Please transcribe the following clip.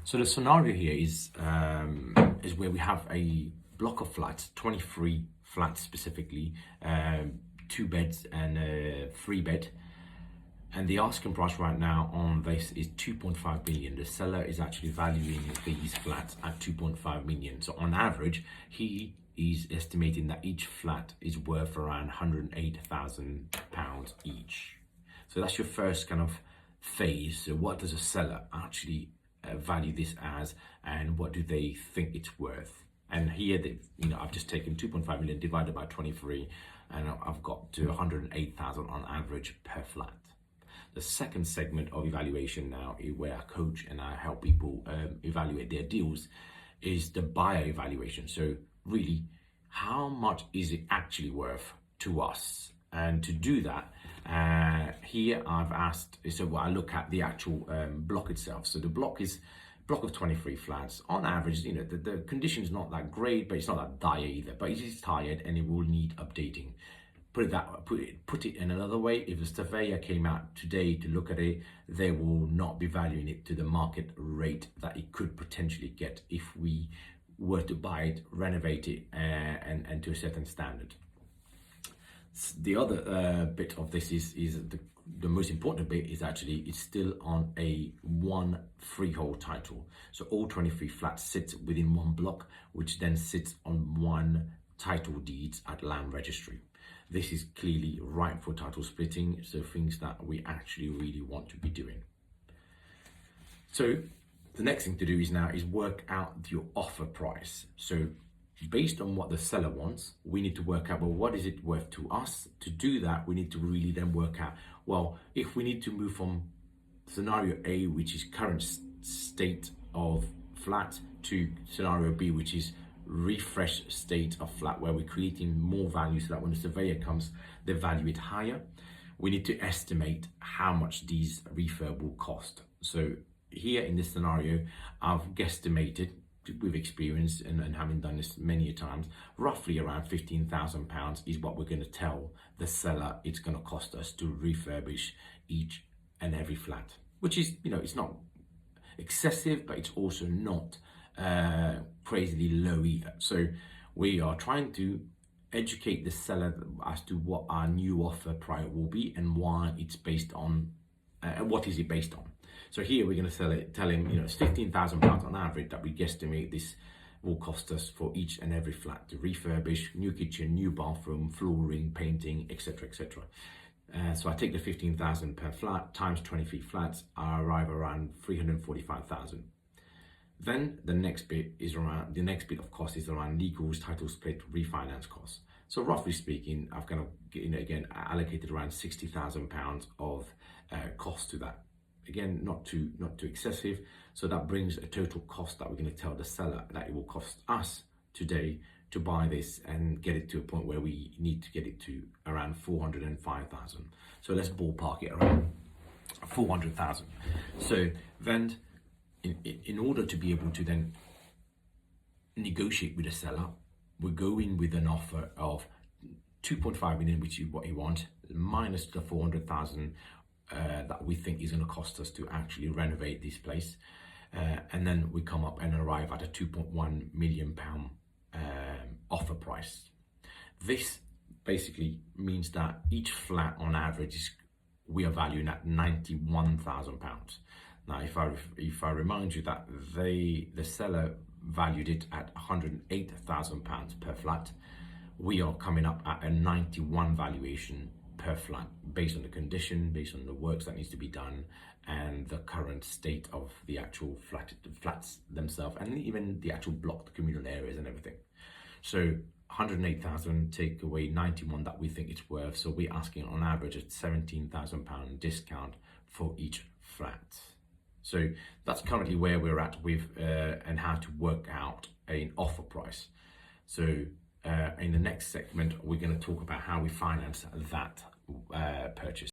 So the scenario here is where we have a block of flats, 23 flats specifically, 2 beds and a 3 bed. And the asking price right now on this is 2.5 million. The seller is actually valuing these flats at 2.5 million. So on average, he is estimating that each flat is worth around £108,000 each. So that's your first kind of phase. So what does a seller actually value this as, and what do they think it's worth? And here, I've just taken 2.5 million divided by 23, and I've got to 108,000 on average per flat. The second segment of evaluation now, where I coach and I help people evaluate their deals, is the buyer evaluation. So really, how much is it actually worth to us? And to do that, here I've asked, so I look at the actual block itself. So the block is block of 23 flats. On average, the condition is not that great, but it's not that dire either. But it is tired and it will need updating. Put it in another way, if the surveyor came out today to look at it, they will not be valuing it to the market rate that it could potentially get if we were to buy it, renovate it, and to a certain standard. The other bit of this is the most important bit is actually it's still on a one freehold title. So all 23 flats sit within one block, which then sits on one title deeds at land registry. This is clearly ripe for title splitting, so things that we actually really want to be doing. So the next thing to do is work out your offer price. So based on what the seller wants, we need to work out, well, what is it worth to us? To do that, we need to really then work out, well, if we need to move from scenario A, which is current state of flat, to scenario B, which is refresh state of flat, where we're creating more value so that when the surveyor comes, they value it higher. We need to estimate how much these refurb will cost. So here in this scenario, I've guesstimated with experience and having done this many times, roughly around £15,000 is what we're going to tell the seller it's going to cost us to refurbish each and every flat, which is, it's not excessive, but it's also not crazily low either. So we are trying to educate the seller as to what our new offer price will be and why it's based on, what is it based on. So here we're going to tell him, it's £15,000 on average that we guesstimate this will cost us for each and every flat to refurbish, new kitchen, new bathroom, flooring, painting, etc., etc. So I take the 15,000 per flat times 23 flats, I arrive around 345,000. Then the next bit of cost is around legals, title split, refinance costs. So roughly speaking, I've kind of again allocated around £60,000 of cost to that. Again, not too excessive. So that brings a total cost that we're going to tell the seller that it will cost us today to buy this and get it to a point where we need to get it to around 405,000. So let's ballpark it around 400,000. So then, in order to be able to then negotiate with the seller, we're going with an offer of 2.5 million, which is what he wants, minus the 400,000 that we think is going to cost us to actually renovate this place, and then we come up and arrive at a £2.1 million offer price. This basically means that each flat on average we are valuing at £91,000. Now, if I remind you that the seller valued it at £108,000 per flat, we are coming up at a 91 valuation per flat, based on the condition, based on the works that needs to be done, and the current state of the actual flats themselves, and even the actual block, the communal areas and everything. So 108,000 take away 91 that we think it's worth. So we're asking on average a £17,000 discount for each flat. So that's currently where we're at with and how to work out an offer price. So in the next segment, we're going to talk about how we finance that purchase.